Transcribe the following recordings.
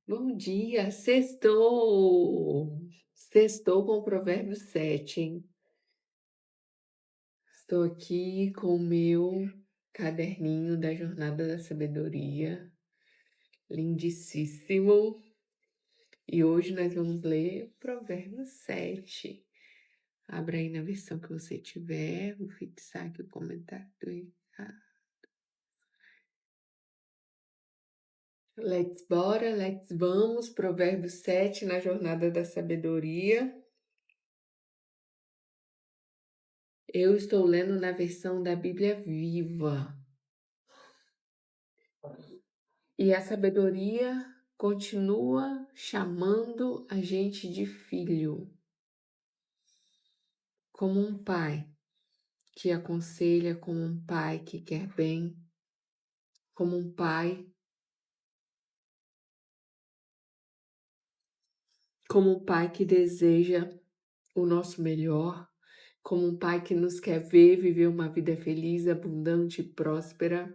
Bom dia, sextou! Sextou com o provérbio 7, hein? Estou aqui com o meu caderninho da Jornada da Sabedoria, lindíssimo. E hoje nós vamos ler o provérbio 7. Abra aí na versão que você tiver, vou fixar aqui o comentário do Ricardo. Vamos, provérbio 7 na Jornada da Sabedoria. Eu estou lendo na versão da Bíblia Viva. E a sabedoria continua chamando a gente de filho, como um pai que aconselha, como um pai que quer bem, como um pai, que deseja o nosso melhor, como um pai que nos quer ver viver uma vida feliz, abundante e próspera.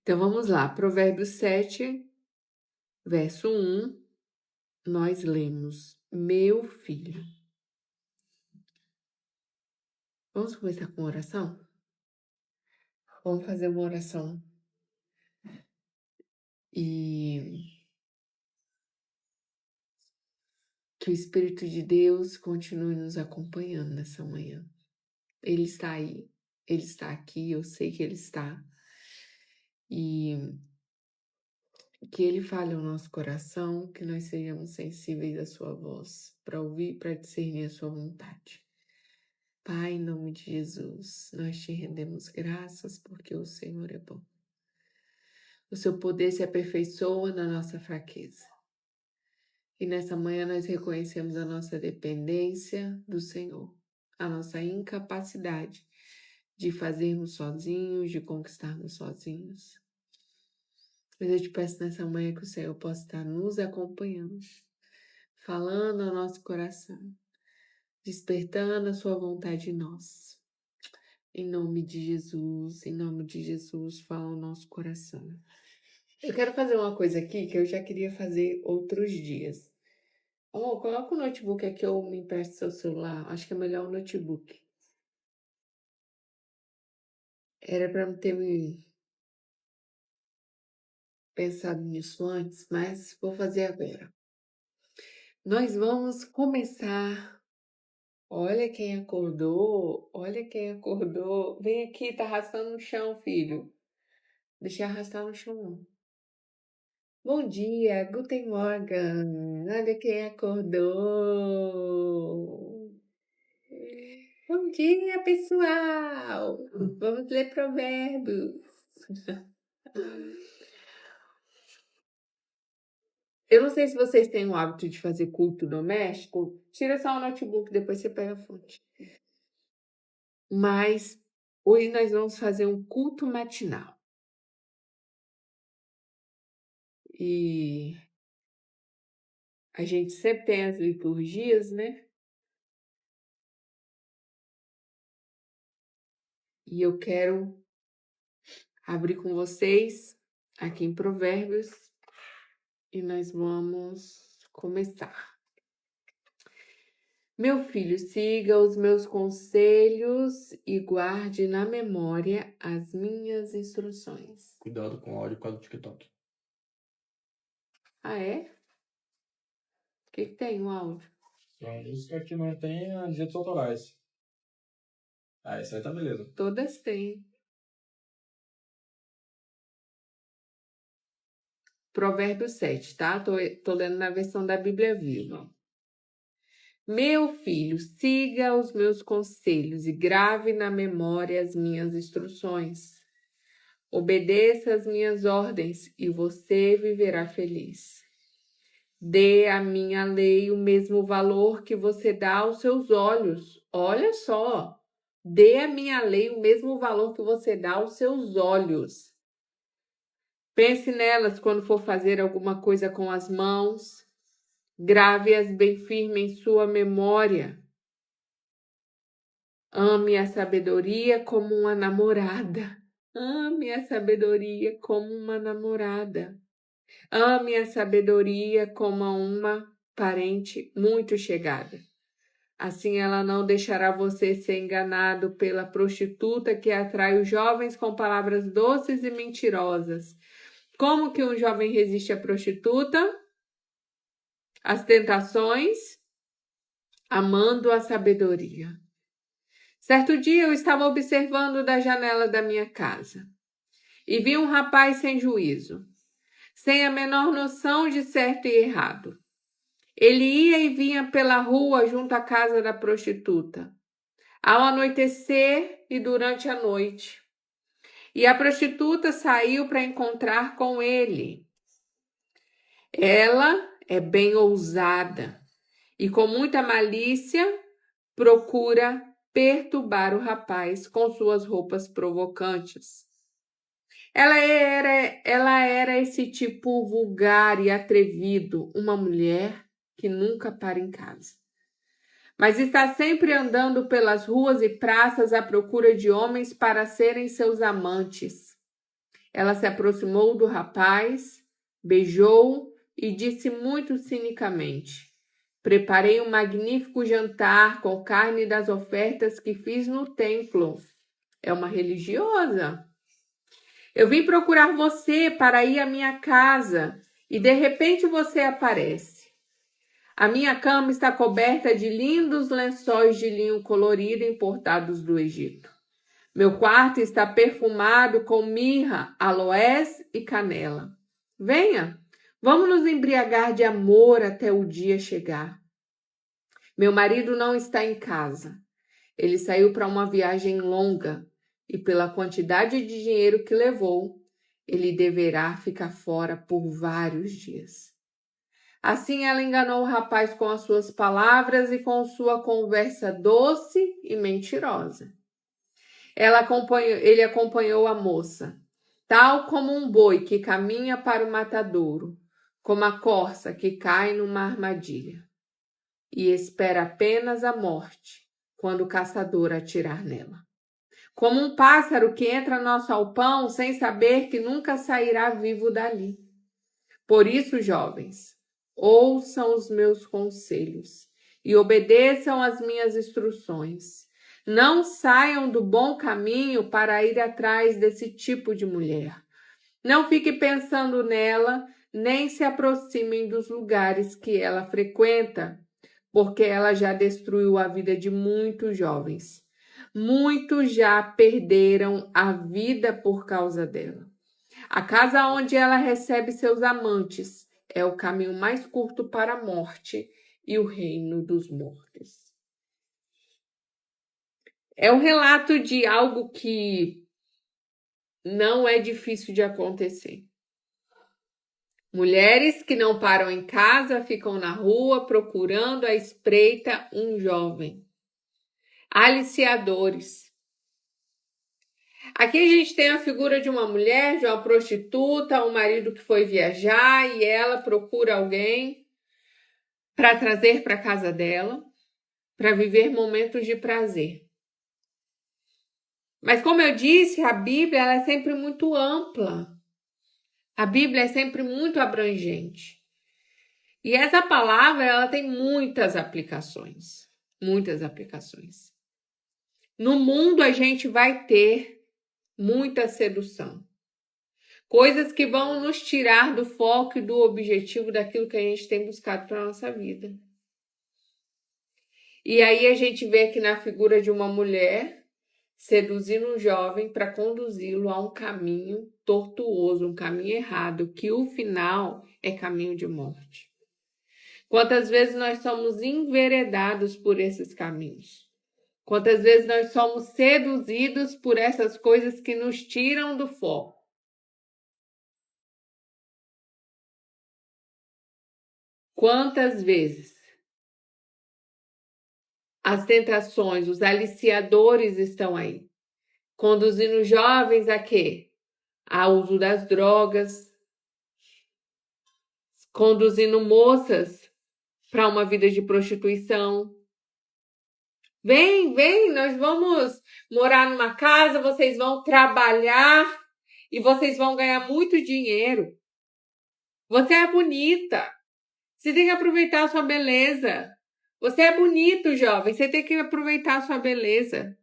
Então vamos lá, Provérbios 7, verso 1, nós lemos: Meu filho. Vamos começar com oração? Vamos fazer uma oração e que o Espírito de Deus continue nos acompanhando nessa manhã. Ele está aí, ele está aqui, eu sei que ele está. E que ele fale ao nosso coração, que nós sejamos sensíveis à sua voz, para ouvir, para discernir a sua vontade. Pai, em nome de Jesus, nós te rendemos graças porque o Senhor é bom. O seu poder se aperfeiçoa na nossa fraqueza. E nessa manhã nós reconhecemos a nossa dependência do Senhor, a nossa incapacidade de fazermos sozinhos, de conquistarmos sozinhos. Mas eu te peço nessa manhã que o Senhor possa estar nos acompanhando, falando ao nosso coração, despertando a sua vontade em nós. Em nome de Jesus, fala ao nosso coração. Eu quero fazer uma coisa aqui que eu já queria fazer outros dias. Oh, coloca o notebook aqui ou me empresta seu celular. Acho que é melhor o notebook. Era para eu ter pensado nisso antes, mas vou fazer agora. Nós vamos começar. Olha quem acordou, olha quem acordou. Vem aqui, tá arrastando no chão, filho. Deixa eu arrastar no chão. Bom dia, Guten Morgen. Olha quem acordou. Bom dia, pessoal. Vamos ler provérbios. Eu não sei se vocês têm o hábito de fazer culto doméstico. Tira só o notebook, depois você pega a fonte. Mas hoje nós vamos fazer um culto matinal. E a gente sempre tem as liturgias, né? E eu quero abrir com vocês aqui em Provérbios e nós vamos começar. Meu filho, siga os meus conselhos e guarde na memória as minhas instruções. Cuidado com o áudio por causa do TikTok. Ah, é? O que tem o áudio? Só música que não tem direitos autorais. Ah, isso aí tá beleza. Todas têm. Provérbio 7, tá? Tô lendo na versão da Bíblia Viva. Meu filho, siga os meus conselhos e grave na memória as minhas instruções. Obedeça as minhas ordens e você viverá feliz. Dê à minha lei o mesmo valor que você dá aos seus olhos. Olha só. Dê à minha lei o mesmo valor que você dá aos seus olhos. Pense nelas quando for fazer alguma coisa com as mãos. Grave-as bem firme em sua memória. Ame a sabedoria como uma namorada. Ame a sabedoria como uma namorada. Ame a sabedoria como a uma parente muito chegada. Assim ela não deixará você ser enganado pela prostituta que atrai os jovens com palavras doces e mentirosas. Como que um jovem resiste à prostituta? Às tentações? Amando a sabedoria. Certo dia eu estava observando da janela da minha casa e vi um rapaz sem juízo, sem a menor noção de certo e errado. Ele ia e vinha pela rua junto à casa da prostituta, ao anoitecer e durante a noite. E a prostituta saiu para encontrar com ele. Ela é bem ousada e com muita malícia procura perturbar o rapaz com suas roupas provocantes. Ela era esse tipo vulgar e atrevido, uma mulher que nunca para em casa, mas está sempre andando pelas ruas e praças à procura de homens para serem seus amantes. Ela se aproximou do rapaz, beijou-o e disse muito cinicamente: preparei um magnífico jantar com carne das ofertas que fiz no templo. É uma religiosa. Eu vim procurar você para ir à minha casa e de repente você aparece. A minha cama está coberta de lindos lençóis de linho colorido importados do Egito. Meu quarto está perfumado com mirra, aloés e canela. Venha, vamos nos embriagar de amor até o dia chegar. Meu marido não está em casa. Ele saiu para uma viagem longa e pela quantidade de dinheiro que levou, ele deverá ficar fora por vários dias. Assim ela enganou o rapaz com as suas palavras e com sua conversa doce e mentirosa. Ele acompanhou a moça, tal como um boi que caminha para o matadouro, como a corça que cai numa armadilha, e espera apenas a morte quando o caçador atirar nela. Como um pássaro que entra no nosso alpão sem saber que nunca sairá vivo dali. Por isso, jovens, ouçam os meus conselhos e obedeçam às minhas instruções. Não saiam do bom caminho para ir atrás desse tipo de mulher. Não fique pensando nela, nem se aproximem dos lugares que ela frequenta, porque ela já destruiu a vida de muitos jovens. Muitos já perderam a vida por causa dela. A casa onde ela recebe seus amantes é o caminho mais curto para a morte e o reino dos mortos. É um relato de algo que não é difícil de acontecer. Mulheres que não param em casa ficam na rua procurando à espreita um jovem. Aliciadores. Aqui a gente tem a figura de uma mulher, de uma prostituta, um marido que foi viajar e ela procura alguém para trazer para casa dela, para viver momentos de prazer. Mas como eu disse, a Bíblia ela é sempre muito ampla. A Bíblia é sempre muito abrangente. E essa palavra ela tem muitas aplicações. Muitas aplicações. No mundo a gente vai ter muita sedução. Coisas que vão nos tirar do foco e do objetivo daquilo que a gente tem buscado para a nossa vida. E aí a gente vê aqui na figura de uma mulher seduzindo um jovem para conduzi-lo a um caminho tortuoso, um caminho errado, que o final é caminho de morte. Quantas vezes nós somos enveredados por esses caminhos? Quantas vezes nós somos seduzidos por essas coisas que nos tiram do foco? Quantas vezes as tentações, os aliciadores estão aí, conduzindo jovens a quê? Ao uso das drogas, conduzindo moças para uma vida de prostituição. Vem, nós vamos morar numa casa, vocês vão trabalhar e vocês vão ganhar muito dinheiro. Você é bonita. Você tem que aproveitar a sua beleza. Você é bonito, jovem. Você tem que aproveitar a sua beleza.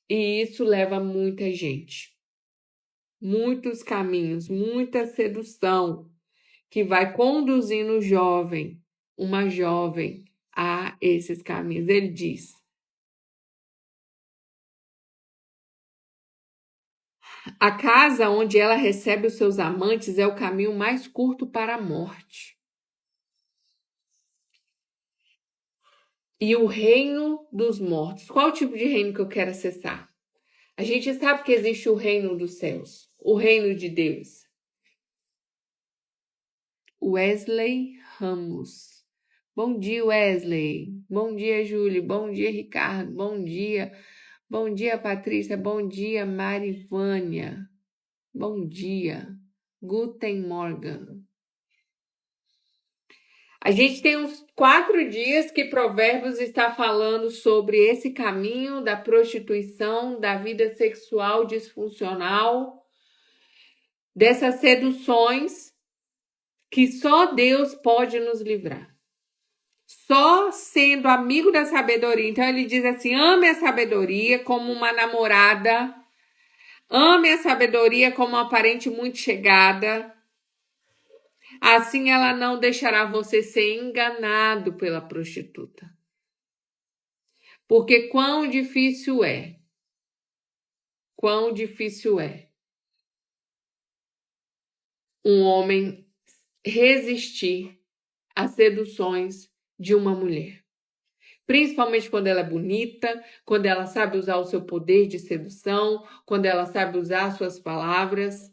E isso leva muita gente. Muitos caminhos, muita sedução que vai conduzindo o jovem, uma jovem, a esses caminhos. Ele diz: a casa onde ela recebe os seus amantes é o caminho mais curto para a morte. E o reino dos mortos. Qual o tipo de reino que eu quero acessar? A gente sabe que existe o reino dos céus, o reino de Deus. Wesley Ramos. Bom dia, Wesley. Bom dia, Júlio. Bom dia, Ricardo. Bom dia. Bom dia, Patrícia. Bom dia, Marivânia. Bom dia. Guten Morgen. A gente tem uns 4 dias que Provérbios está falando sobre esse caminho da prostituição, da vida sexual disfuncional, dessas seduções que só Deus pode nos livrar. Só sendo amigo da sabedoria. Então ele diz assim: ame a sabedoria como uma namorada, ame a sabedoria como uma parente muito chegada. Assim ela não deixará você ser enganado pela prostituta. Porque quão difícil é um homem resistir às seduções de uma mulher. Principalmente quando ela é bonita, quando ela sabe usar o seu poder de sedução, quando ela sabe usar suas palavras.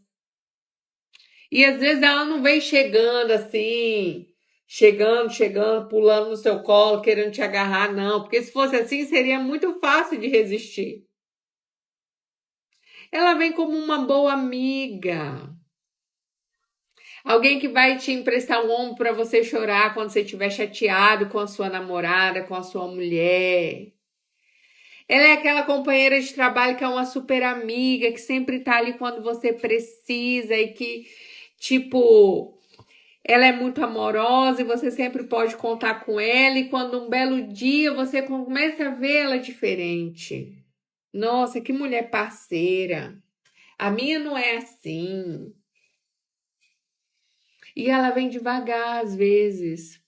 E às vezes ela não vem chegando assim, chegando, pulando no seu colo, querendo te agarrar, não. Porque se fosse assim, seria muito fácil de resistir. Ela vem como uma boa amiga. Alguém que vai te emprestar um ombro para você chorar quando você estiver chateado com a sua namorada, com a sua mulher. Ela é aquela companheira de trabalho que é uma super amiga, que sempre tá ali quando você precisa e que, tipo, ela é muito amorosa e você sempre pode contar com ela. E quando um belo dia você começa a ver ela diferente. Nossa, que mulher parceira. A minha não é assim. E ela vem devagar às vezes,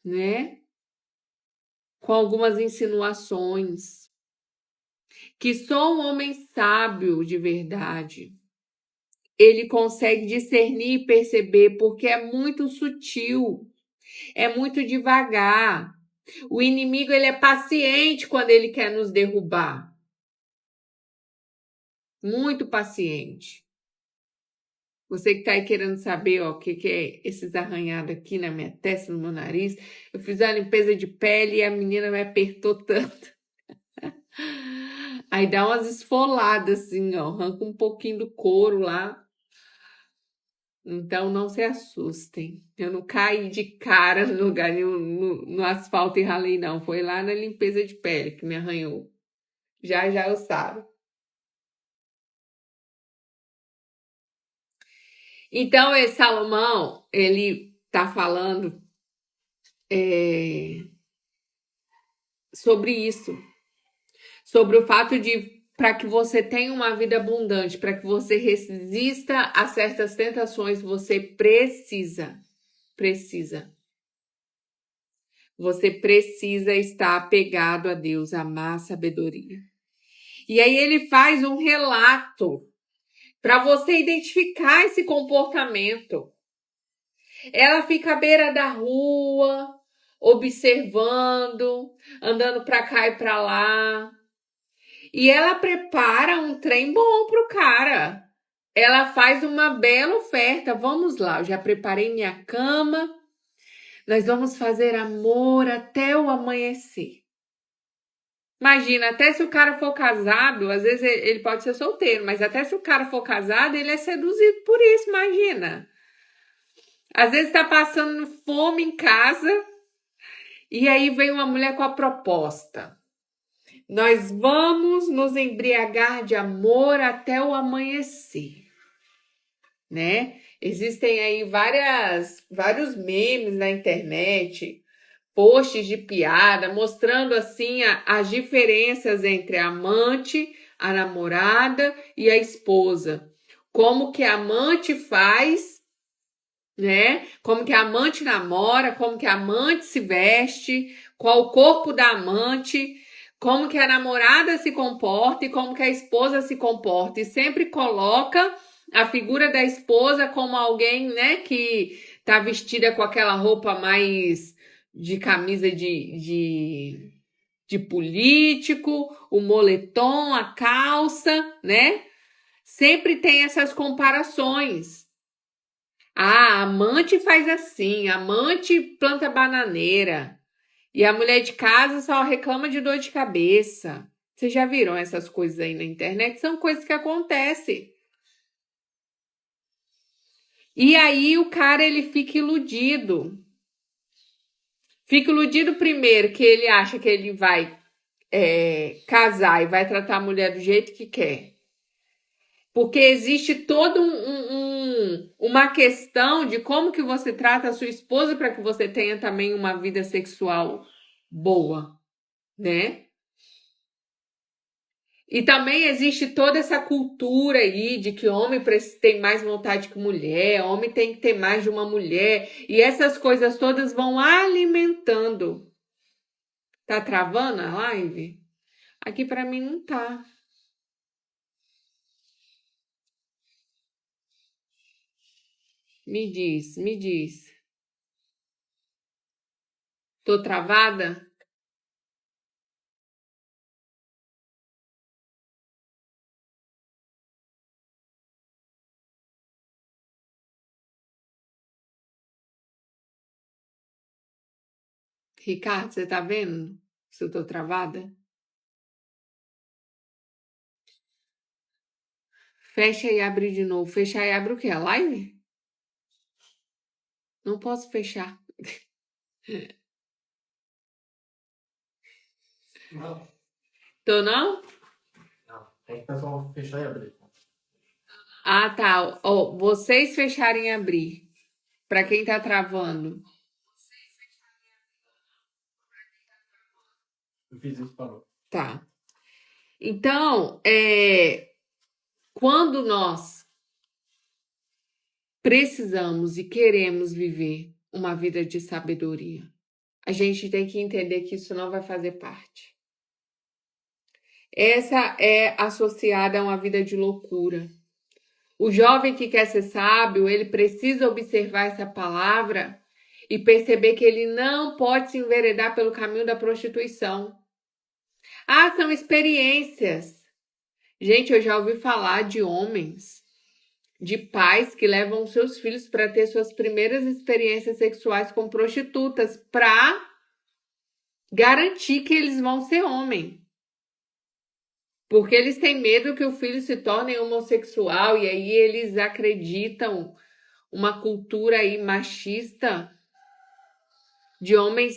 né? Com algumas insinuações. Que só um homem sábio de verdade, ele consegue discernir e perceber, porque é muito sutil, é muito devagar. O inimigo, ele é paciente quando ele quer nos derrubar. Muito paciente. Você que tá aí querendo saber, ó, o que é esses arranhados aqui na minha testa, no meu nariz. Eu fiz a limpeza de pele e a menina me apertou tanto. Aí dá umas esfoladas assim, ó, arranca um pouquinho do couro lá. Então não se assustem. Eu não caí de cara no lugar no asfalto e ralei, não. Foi lá na limpeza de pele que me arranhou. Já eu sabe. Então, esse Salomão, ele tá falando sobre isso. Sobre o fato de, para que você tenha uma vida abundante, para que você resista a certas tentações, você precisa. Você precisa estar apegado a Deus, amar a sabedoria. E aí ele faz um relato para você identificar esse comportamento. Ela fica à beira da rua, observando, andando para cá e para lá. E ela prepara um trem bom pro cara. Ela faz uma bela oferta. Vamos lá, eu já preparei minha cama. Nós vamos fazer amor até o amanhecer. Imagina, até se o cara for casado, às vezes ele pode ser solteiro, mas até se o cara for casado, ele é seduzido por isso, imagina. Às vezes tá passando fome em casa e aí vem uma mulher com a proposta. Nós vamos nos embriagar de amor até o amanhecer. né? Existem aí vários memes na internet, posts de piada, mostrando assim as diferenças entre a amante, a namorada e a esposa. Como que a amante faz, né? Como que a amante namora, como que a amante se veste, qual o corpo da amante, como que a namorada se comporta e como que a esposa se comporta. E sempre coloca a figura da esposa como alguém, né, que tá vestida com aquela roupa mais de camisa de político, o moletom, a calça, né? Sempre tem essas comparações. Ah, a amante faz assim, a amante planta bananeira e a mulher de casa só reclama de dor de cabeça. Vocês já viram essas coisas aí na internet? São coisas que acontecem. E aí o cara ele fica iludido. Fica iludido primeiro que ele acha que ele vai casar e vai tratar a mulher do jeito que quer. Porque existe toda uma questão de como que você trata a sua esposa para que você tenha também uma vida sexual boa, né? E também existe toda essa cultura aí de que homem tem mais vontade que mulher, homem tem que ter mais de uma mulher, e essas coisas todas vão alimentando. Tá travando a live? Aqui para mim não tá. Me diz, me diz. Tô travada? Ricardo, você tá vendo se eu tô travada? Fecha e abre de novo. Fechar e abre o quê? A live? Não posso fechar. Não. Tô não? Não. É que o pessoal fechar e abrir. Ah, tá. Ó, vocês fecharem e abrir. Pra quem tá travando. Eu fiz isso, parou. Tá. Então, quando nós precisamos e queremos viver uma vida de sabedoria, a gente tem que entender que isso não vai fazer parte. Essa é associada a uma vida de loucura. O jovem que quer ser sábio, ele precisa observar essa palavra e perceber que ele não pode se enveredar pelo caminho da prostituição. Ah, são experiências. Gente, eu já ouvi falar de homens, de pais que levam seus filhos para ter suas primeiras experiências sexuais com prostitutas para garantir que eles vão ser homem. Porque eles têm medo que o filho se torne homossexual e aí eles acreditam uma cultura aí machista de homens.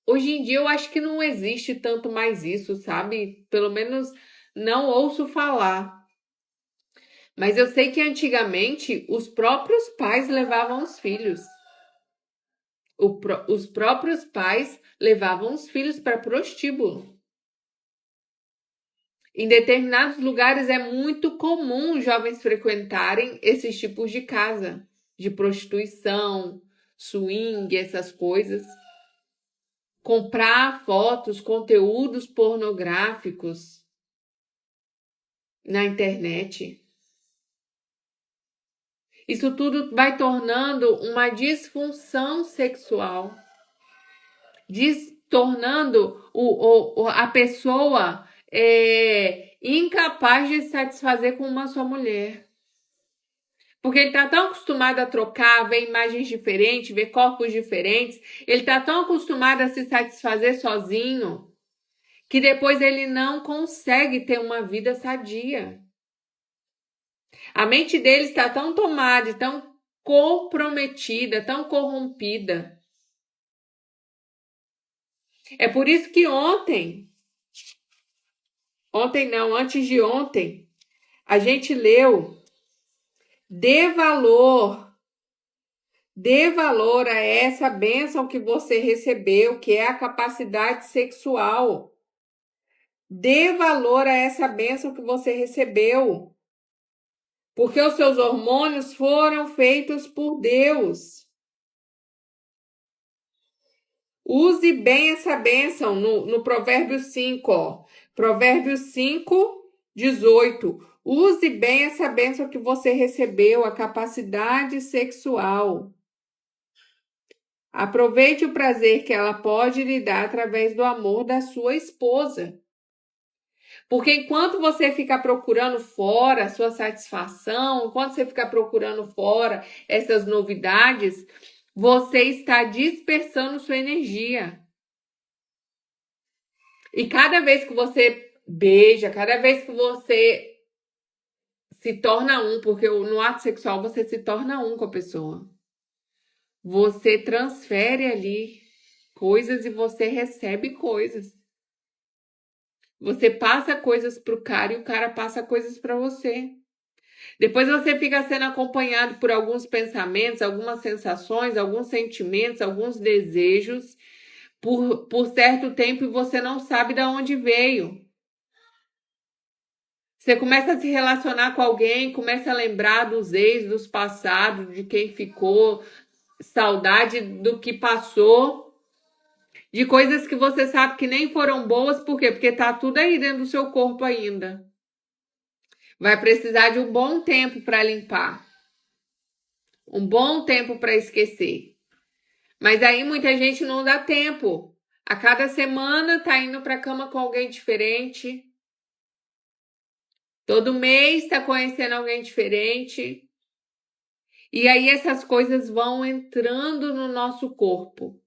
Hoje em dia eu acho que não existe tanto mais isso, sabe? Pelo menos não ouço falar. Mas eu sei que antigamente os próprios pais levavam os filhos. Os próprios pais levavam os filhos para prostíbulo. Em determinados lugares é muito comum jovens frequentarem esses tipos de casa, de prostituição, swing, essas coisas. Comprar fotos, conteúdos pornográficos na internet. Isso tudo vai tornando uma disfunção sexual, tornando a pessoa incapaz de se satisfazer com uma só mulher. Porque ele está tão acostumado a trocar, ver imagens diferentes, ver corpos diferentes, ele está tão acostumado a se satisfazer sozinho, que depois ele não consegue ter uma vida sadia. A mente dele está tão tomada, tão comprometida, tão corrompida. É por isso que antes de ontem, a gente leu Dê valor a essa bênção que você recebeu, que é a capacidade sexual. Dê valor a essa bênção que você recebeu. Porque os seus hormônios foram feitos por Deus. Use bem essa bênção no Provérbios 5, ó. Provérbios 5, 18. Use bem essa bênção que você recebeu, a capacidade sexual. Aproveite o prazer que ela pode lhe dar através do amor da sua esposa. Porque enquanto você fica procurando fora a sua satisfação, enquanto você fica procurando fora essas novidades, você está dispersando sua energia. E cada vez que você beija, cada vez que você se torna um, porque no ato sexual você se torna um com a pessoa. Você transfere ali coisas e você recebe coisas. Você passa coisas pro cara e o cara passa coisas para você. Depois você fica sendo acompanhado por alguns pensamentos, algumas sensações, alguns sentimentos, alguns desejos por certo tempo e você não sabe de onde veio. Você começa a se relacionar com alguém, começa a lembrar dos ex, dos passados, de quem ficou, saudade do que passou, de coisas que você sabe que nem foram boas, por quê? Porque tá tudo aí dentro do seu corpo ainda. Vai precisar de um bom tempo para limpar. Um bom tempo para esquecer. Mas aí muita gente não dá tempo. A cada semana tá indo para a cama com alguém diferente. Todo mês tá conhecendo alguém diferente. E aí essas coisas vão entrando no nosso corpo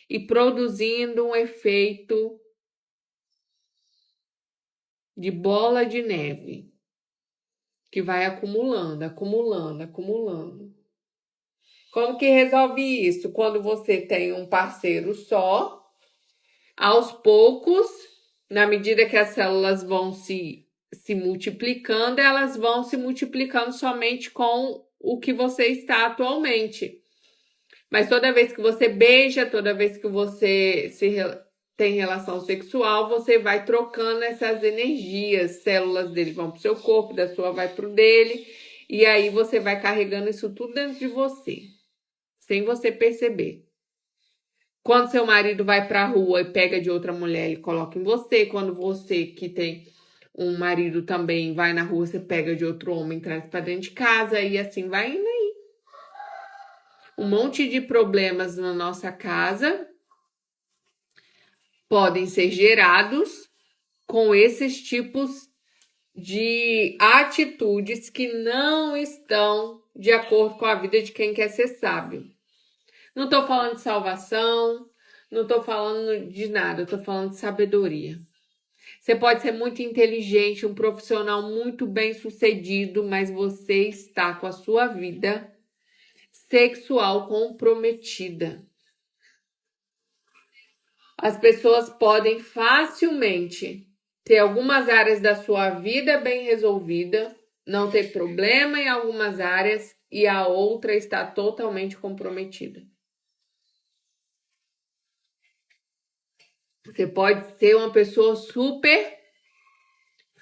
e produzindo um efeito de bola de neve que vai acumulando. Como que resolve isso? Quando você tem um parceiro só, aos poucos, na medida que as células vão se multiplicando, elas vão se multiplicando somente com o que você está atualmente. Mas toda vez que você beija, toda vez que você tem relação sexual, você vai trocando essas energias. Células dele vão para o seu corpo, da sua vai para o dele. E aí você vai carregando isso tudo dentro de você, sem você perceber. Quando seu marido vai para a rua e pega de outra mulher, ele coloca em você. Quando você, que tem um marido também, vai na rua, você pega de outro homem, traz para dentro de casa. E assim vai indo aí. Um monte de problemas na nossa casa podem ser gerados com esses tipos de atitudes que não estão de acordo com a vida de quem quer ser sábio. Não estou falando de salvação, não estou falando de nada, estou falando de sabedoria. Você pode ser muito inteligente, um profissional muito bem sucedido, mas você está com a sua vida sexual comprometida. As pessoas podem facilmente ter algumas áreas da sua vida bem resolvida, não ter problema em algumas áreas e a outra está totalmente comprometida. Você pode ser uma pessoa super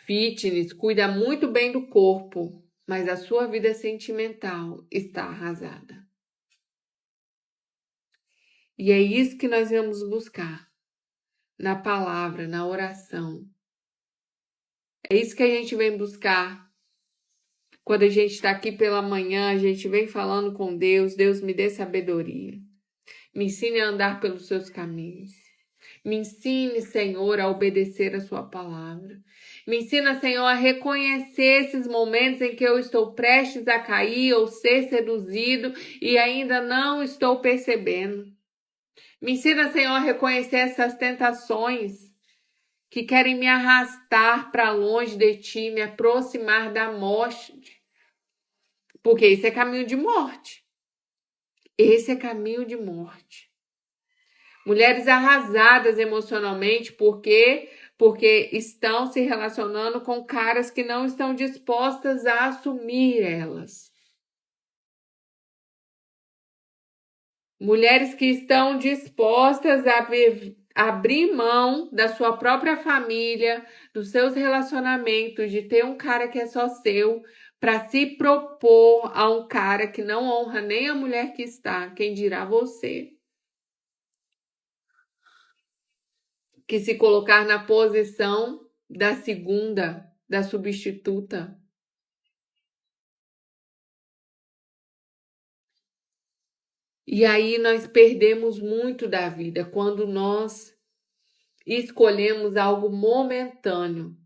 fitness, cuida muito bem do corpo, mas a sua vida sentimental está arrasada. E é isso que nós vamos buscar na palavra, na oração. É isso que a gente vem buscar. Quando a gente está aqui pela manhã, a gente vem falando com Deus. Deus, me dê sabedoria. Me ensine a andar pelos seus caminhos. Me ensine, Senhor, a obedecer a sua palavra. Me ensina, Senhor, a reconhecer esses momentos em que eu estou prestes a cair ou ser seduzido e ainda não estou percebendo. Me ensina, Senhor, a reconhecer essas tentações que querem me arrastar para longe de Ti, me aproximar da morte. Porque esse é caminho de morte. Esse é caminho de morte. Mulheres arrasadas emocionalmente porque estão se relacionando com caras que não estão dispostas a assumir elas. Mulheres que estão dispostas a abrir mão da sua própria família, dos seus relacionamentos, de ter um cara que é só seu, para se propor a um cara que não honra nem a mulher que está, quem dirá você. Que se colocar na posição da segunda, da substituta. E aí nós perdemos muito da vida quando nós escolhemos algo momentâneo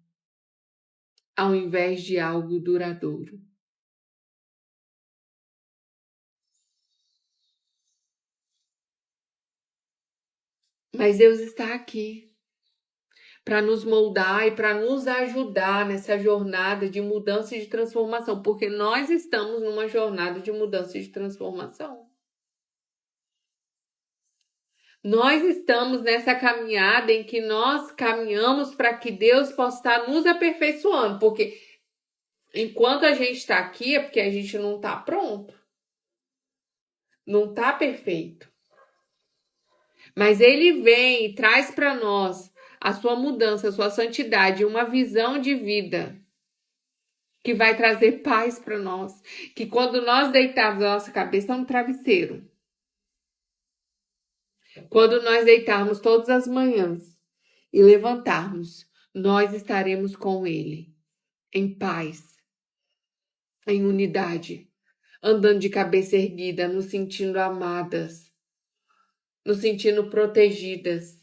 ao invés de algo duradouro. Mas Deus está aqui para nos moldar e para nos ajudar nessa jornada de mudança e de transformação, porque nós estamos numa jornada de mudança e de transformação. Nós estamos nessa caminhada em que nós caminhamos para que Deus possa estar nos aperfeiçoando, porque enquanto a gente está aqui é porque a gente não está pronto, não está perfeito. Mas Ele vem e traz para nós a sua mudança, a sua santidade, uma visão de vida que vai trazer paz para nós, que quando nós deitarmos a nossa cabeça no travesseiro, quando nós deitarmos todas as manhãs e levantarmos, nós estaremos com Ele, em paz, em unidade, andando de cabeça erguida, nos sentindo amadas, nos sentindo protegidas,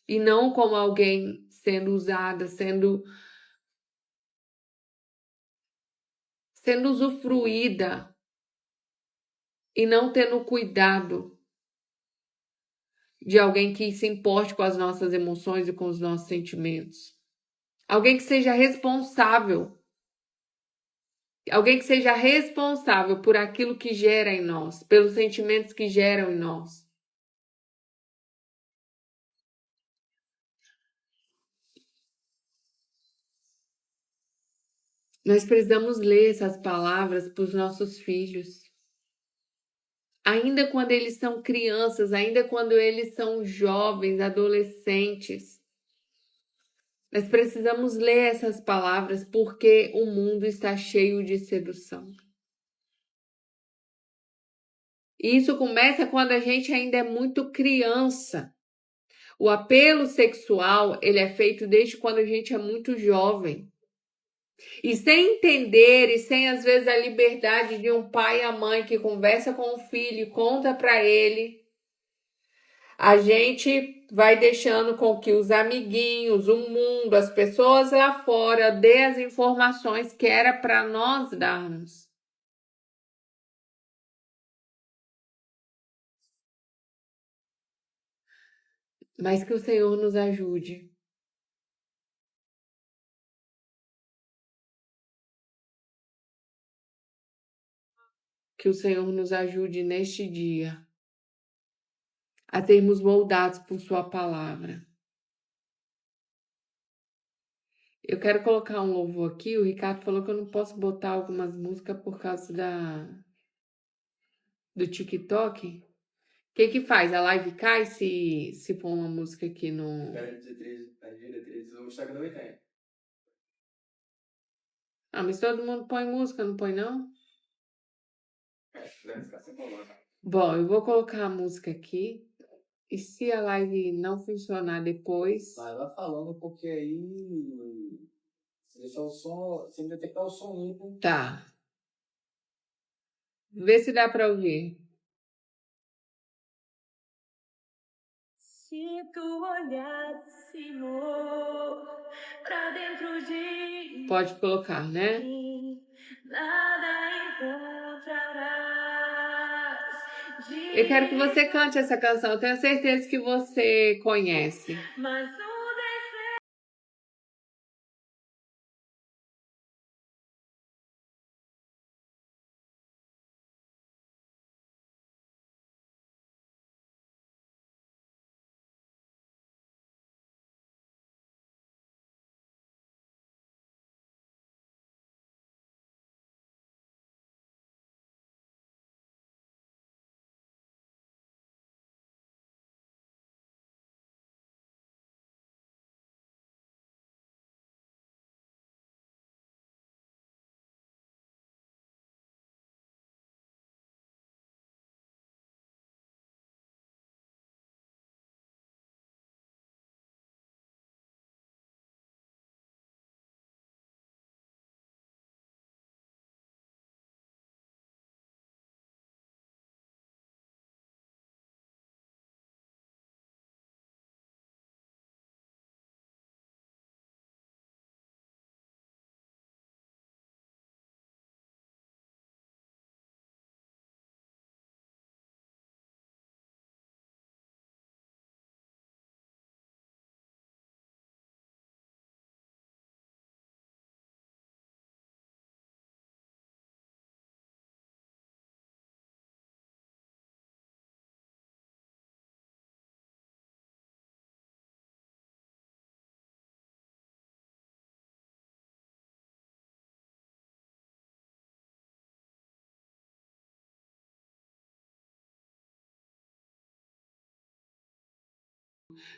e não como alguém sendo usada, sendo usufruída, e não tendo cuidado de alguém que se importe com as nossas emoções e com os nossos sentimentos. Alguém que seja responsável. Alguém que seja responsável por aquilo que gera em nós, pelos sentimentos que geram em nós. Nós precisamos ler essas palavras para os nossos filhos. Ainda quando eles são crianças, ainda quando eles são jovens, adolescentes. Nós precisamos ler essas palavras porque o mundo está cheio de sedução. E isso começa quando a gente ainda é muito criança. O apelo sexual, ele é feito desde quando a gente é muito jovem. E sem entender e sem às vezes a liberdade de um pai e a mãe que conversa com o filho e conta para ele, a gente vai deixando com que os amiguinhos, o mundo, as pessoas lá fora dê as informações que era para nós darmos. Mas que o Senhor nos ajude. Que o Senhor nos ajude neste dia a sermos moldados por sua palavra. Eu quero colocar um louvor aqui. O Ricardo falou que eu não posso botar algumas músicas por causa do TikTok. O que faz? A live cai se for uma música aqui no... O Instagram também tem. Ah, mas todo mundo põe música, não põe não? Deve ficar sem problema. Bom, eu vou colocar a música aqui. E se a live não funcionar depois... Vai falando, porque aí... Se deixar o som... Se detectar o som limpo... Tá. Vê se dá pra ouvir. Sinto o olhar do Senhor pra dentro de mim. Pode colocar, né? Nada encontrarás. Eu quero que você cante essa canção. Eu tenho certeza que você conhece. Mas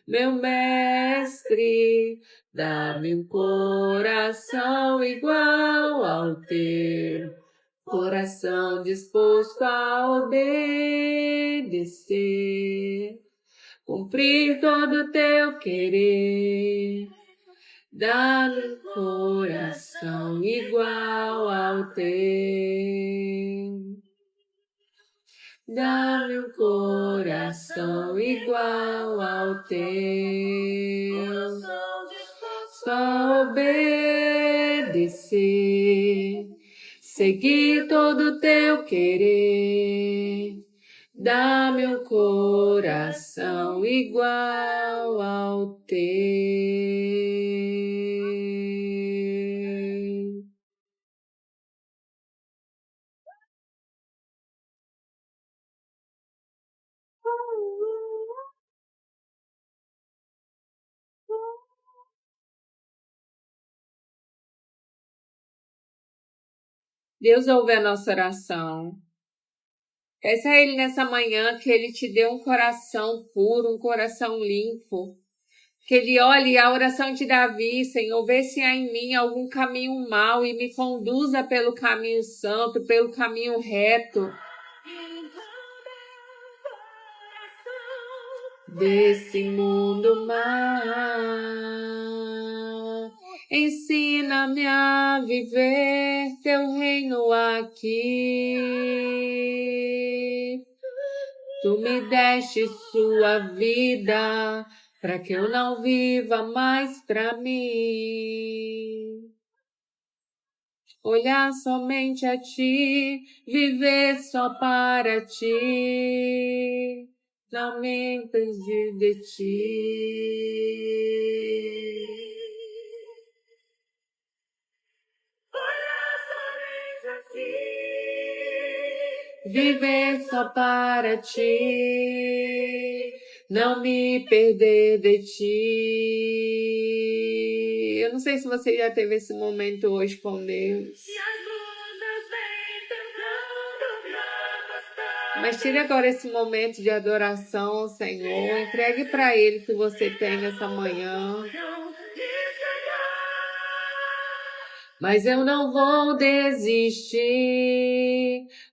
Meu mestre, dá-me um coração igual ao teu, coração disposto a obedecer, cumprir todo o teu querer. Dá-me um coração igual ao teu. Dá-me um coração igual ao teu. Só obedecer, seguir todo o teu querer. Dá-me um coração igual ao teu. Deus ouve a nossa oração. Peça a Ele nessa manhã que Ele te dê um coração puro, um coração limpo. Que Ele olhe a oração de Davi, Senhor, vê se há em mim algum caminho mau e me conduza pelo caminho santo, pelo caminho reto. Desse mundo mau, ensina-me a viver teu reino aqui. Tu me deste sua vida, para que eu não viva mais para mim. Olhar somente a ti, viver só para ti, não me impedir de ti. Olhar somente a ti, viver só para ti, não me perder de ti. Eu não sei se você já teve esse momento hoje com Deus. Mas tire agora esse momento de adoração ao Senhor. Entregue para Ele o que você tem nessa manhã. Mas eu não vou desistir.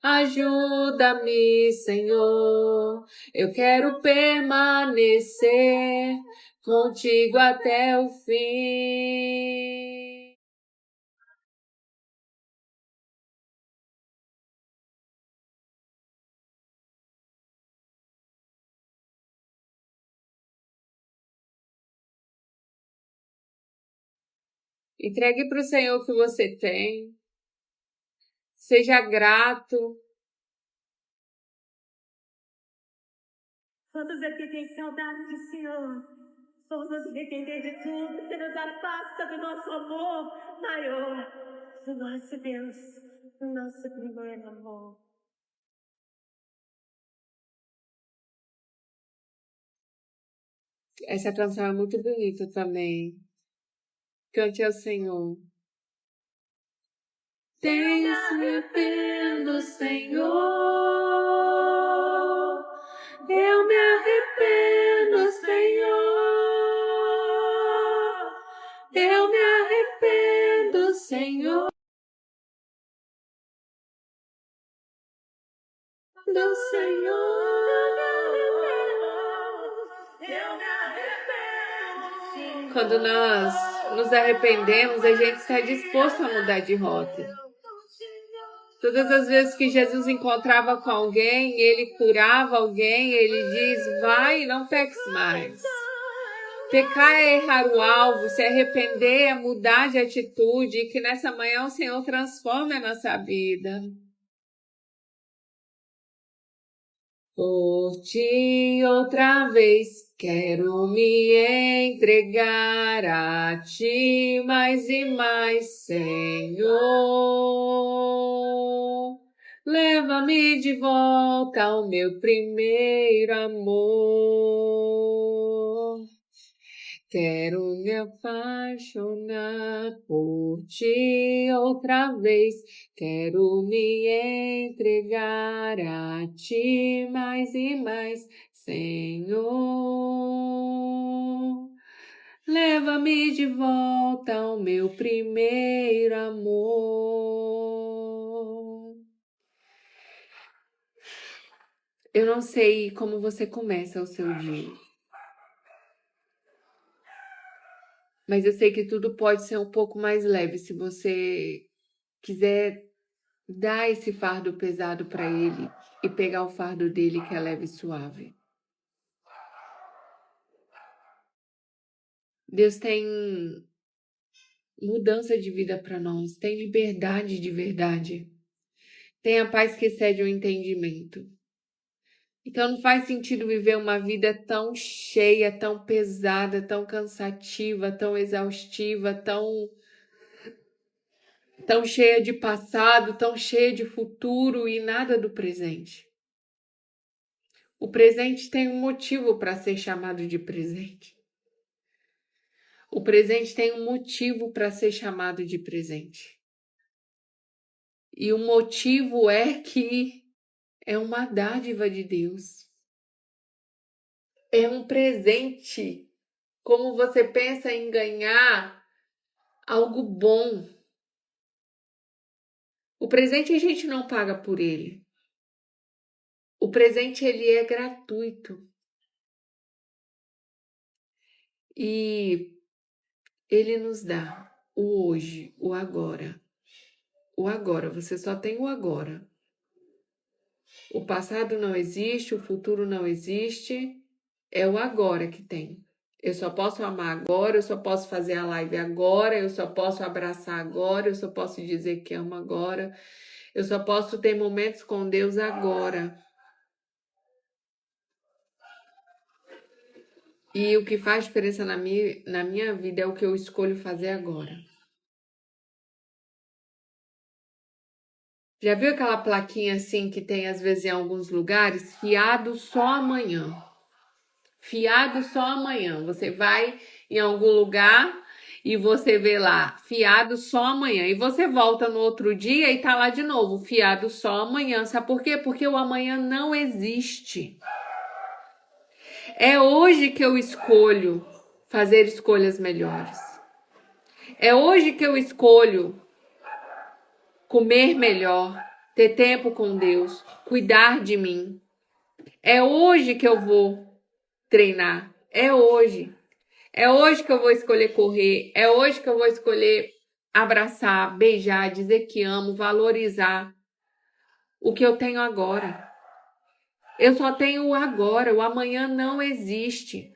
Ajuda-me, Senhor. Eu quero permanecer contigo até o fim. Entregue para o Senhor o que você tem. Seja grato. Quantos aqui têm saudade do Senhor? Vamos nos arrepender de tudo que nos afasta do nosso amor maior, do nosso Deus, do nosso primeiro amor. Essa canção é muito bonita também. Cante ao Senhor. Tenho se arrependo, Senhor. Eu me arrependo, Senhor. Eu me arrependo, Senhor. Do Senhor. Quando nós nos arrependemos, a gente está disposto a mudar de rota. Todas as vezes que Jesus encontrava com alguém, ele curava alguém, ele diz, vai e não peques mais. Pecar é errar o alvo, se arrepender é mudar de atitude, e que nessa manhã o Senhor transforme a nossa vida. Por ti outra vez quero me entregar a ti mais e mais, Senhor. Leva-me de volta ao meu primeiro amor. Quero me apaixonar por ti outra vez. Quero me entregar a ti mais e mais, Senhor, leva-me de volta ao meu primeiro amor. Eu não sei como você começa o seu dia, mas eu sei que tudo pode ser um pouco mais leve se você quiser dar esse fardo pesado para ele e pegar o fardo dele que é leve e suave. Deus tem mudança de vida para nós, tem liberdade de verdade, tem a paz que excede o entendimento. Então não faz sentido viver uma vida tão cheia, tão pesada, tão cansativa, tão exaustiva, tão cheia de passado, tão cheia de futuro e nada do presente. O presente tem um motivo para ser chamado de presente. O presente tem um motivo para ser chamado de presente. E o motivo é que é uma dádiva de Deus. É um presente. Como você pensa em ganhar algo bom. O presente a gente não paga por ele. O presente ele é gratuito. E ele nos dá o hoje, o agora. O agora, você só tem o agora. O passado não existe, o futuro não existe, é o agora que tem. Eu só posso amar agora, eu só posso fazer a live agora, eu só posso abraçar agora, eu só posso dizer que amo agora, eu só posso ter momentos com Deus agora. E o que faz diferença na minha vida é o que eu escolho fazer agora. Já viu aquela plaquinha assim que tem às vezes em alguns lugares? Fiado só amanhã. Fiado só amanhã. Você vai em algum lugar e você vê lá, fiado só amanhã. E você volta no outro dia e tá lá de novo, fiado só amanhã. Sabe por quê? Porque o amanhã não existe. É hoje que eu escolho fazer escolhas melhores. É hoje que eu escolho comer melhor, ter tempo com Deus, cuidar de mim. É hoje que eu vou treinar. É hoje. É hoje que eu vou escolher correr. É hoje que eu vou escolher abraçar, beijar, dizer que amo, valorizar o que eu tenho agora. Eu só tenho o agora. O amanhã não existe.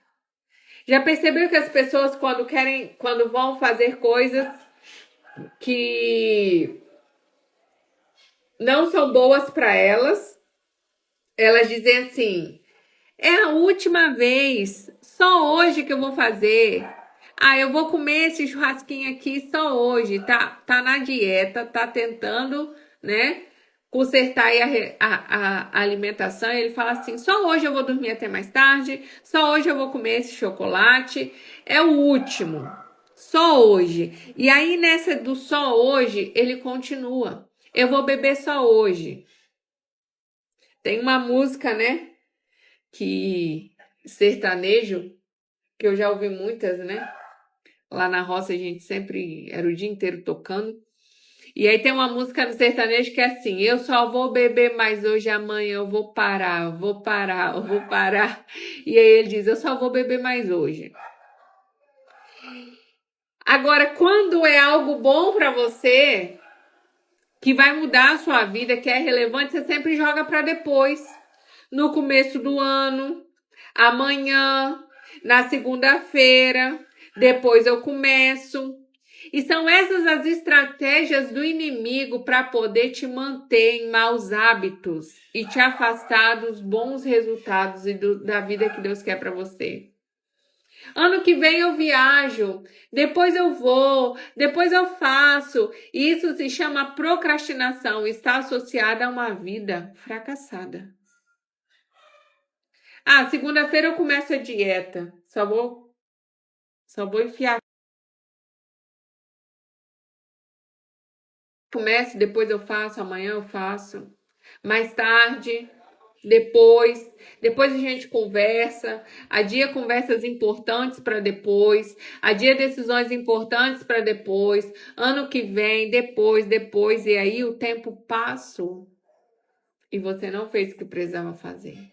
Já percebeu que as pessoas quando vão fazer coisas que não são boas para elas, elas dizem assim: é a última vez, só hoje que eu vou fazer. Ah, eu vou comer esse churrasquinho aqui só hoje. Tá na dieta, tá tentando, né, consertar aí a alimentação. Ele fala assim: só hoje eu vou dormir até mais tarde, só hoje eu vou comer esse chocolate. É o último, só hoje. E aí nessa do só hoje, ele continua: eu vou beber só hoje. Tem uma música, né, que sertanejo, que eu já ouvi muitas, né? Lá na roça a gente sempre era o dia inteiro tocando. E aí tem uma música no sertanejo que é assim: eu só vou beber mais hoje, amanhã eu vou parar, eu vou parar, eu vou parar. E aí ele diz: eu só vou beber mais hoje. Agora, quando é algo bom para você, que vai mudar a sua vida, que é relevante, você sempre joga para depois. No começo do ano, amanhã, na segunda-feira, depois eu começo. E são essas as estratégias do inimigo para poder te manter em maus hábitos e te afastar dos bons resultados e da vida que Deus quer para você. Ano que vem eu viajo, depois eu vou, depois eu faço. Isso se chama procrastinação, está associada a uma vida fracassada. Ah, segunda-feira eu começo a dieta. Só vou enfiar. Começo, depois eu faço, amanhã eu faço. Mais tarde, Depois a gente conversa, adia conversas importantes para depois, adia decisões importantes para depois, ano que vem, depois, e aí o tempo passou e você não fez o que precisava fazer.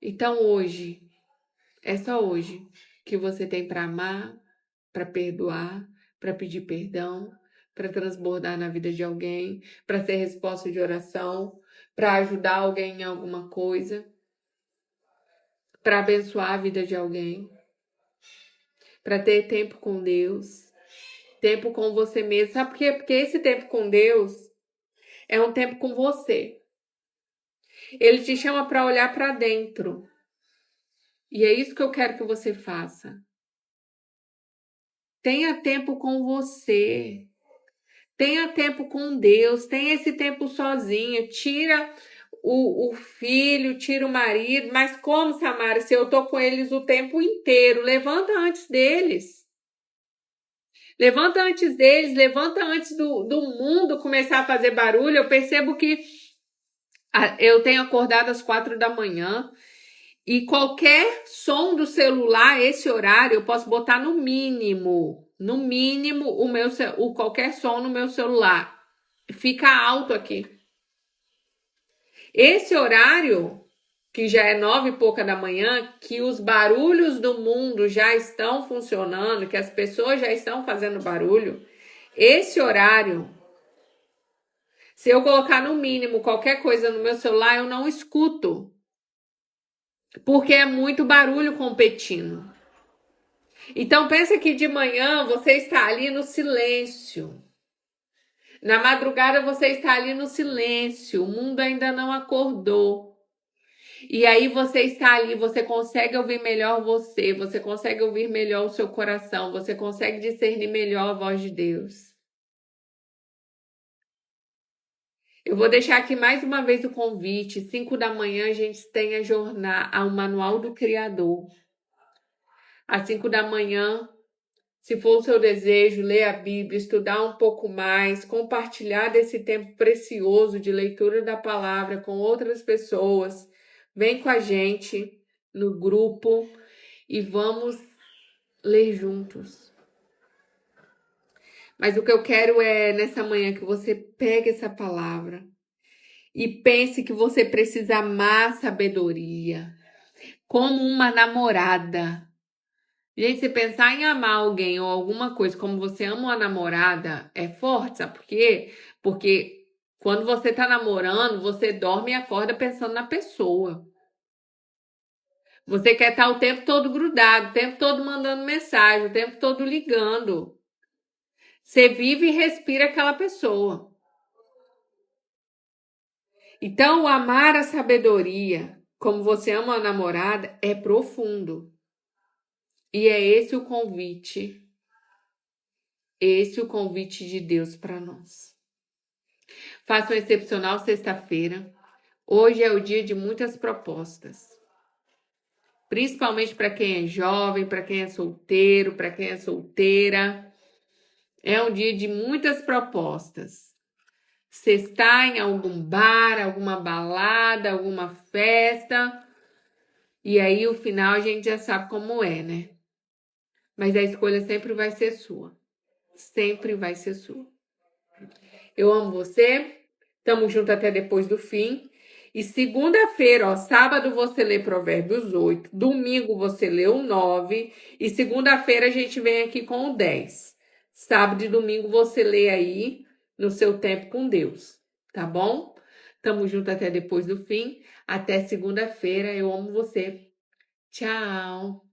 Então hoje, é só hoje que você tem para amar, para perdoar, para pedir perdão, para transbordar na vida de alguém, para ser resposta de oração, para ajudar alguém em alguma coisa, para abençoar a vida de alguém, para ter tempo com Deus, tempo com você mesmo. Sabe por quê? Porque esse tempo com Deus é um tempo com você. Ele te chama para olhar para dentro. E é isso que eu quero que você faça. Tenha tempo com você. Tenha tempo com Deus. Tenha esse tempo sozinho. Tira o filho, tira o marido. Mas como, Samara, se eu tô com eles o tempo inteiro? Levanta antes deles. Levanta antes deles. Levanta antes do mundo começar a fazer barulho. Eu percebo que eu tenho acordado às 4 da manhã. E qualquer som do celular, esse horário, eu posso botar no mínimo qualquer som no meu celular. Fica alto aqui. Esse horário, que já é 9 e pouca da manhã, que os barulhos do mundo já estão funcionando, que as pessoas já estão fazendo barulho, esse horário, se eu colocar no mínimo qualquer coisa no meu celular, eu não escuto. Porque é muito barulho competindo. Então pensa que de manhã você está ali no silêncio. Na madrugada você está ali no silêncio. O mundo ainda não acordou. E aí você está ali, você consegue ouvir melhor você consegue ouvir melhor o seu coração, você consegue discernir melhor a voz de Deus. Eu vou deixar aqui mais uma vez o convite. 5 da manhã a gente tem a jornada, o Manual do Criador. Às 5 da manhã, se for o seu desejo, ler a Bíblia, estudar um pouco mais, compartilhar desse tempo precioso de leitura da palavra com outras pessoas. Vem com a gente no grupo e vamos ler juntos. Mas o que eu quero é, nessa manhã, que você pegue essa palavra e pense que você precisa amar a sabedoria como uma namorada. Gente, se pensar em amar alguém ou alguma coisa como você ama uma namorada, é forte, sabe por quê? Porque quando você tá namorando, você dorme e acorda pensando na pessoa. Você quer estar o tempo todo grudado, o tempo todo mandando mensagem, o tempo todo ligando. Você vive e respira aquela pessoa. Então, o amar a sabedoria, como você ama a namorada, é profundo. E é esse o convite. Esse é o convite de Deus para nós. Faça uma excepcional sexta-feira. Hoje é o dia de muitas propostas. Principalmente para quem é jovem, para quem é solteiro, para quem é solteira. É um dia de muitas propostas. Você está em algum bar, alguma balada, alguma festa. E aí o final a gente já sabe como é, né? Mas a escolha sempre vai ser sua. Sempre vai ser sua. Eu amo você. Tamo junto até depois do fim. E segunda-feira, sábado você lê Provérbios 8. Domingo você lê o 9. E segunda-feira a gente vem aqui com o 10. Sábado e domingo você lê aí no seu tempo com Deus. Tá bom? Tamo junto até depois do fim. Até segunda-feira. Eu amo você. Tchau.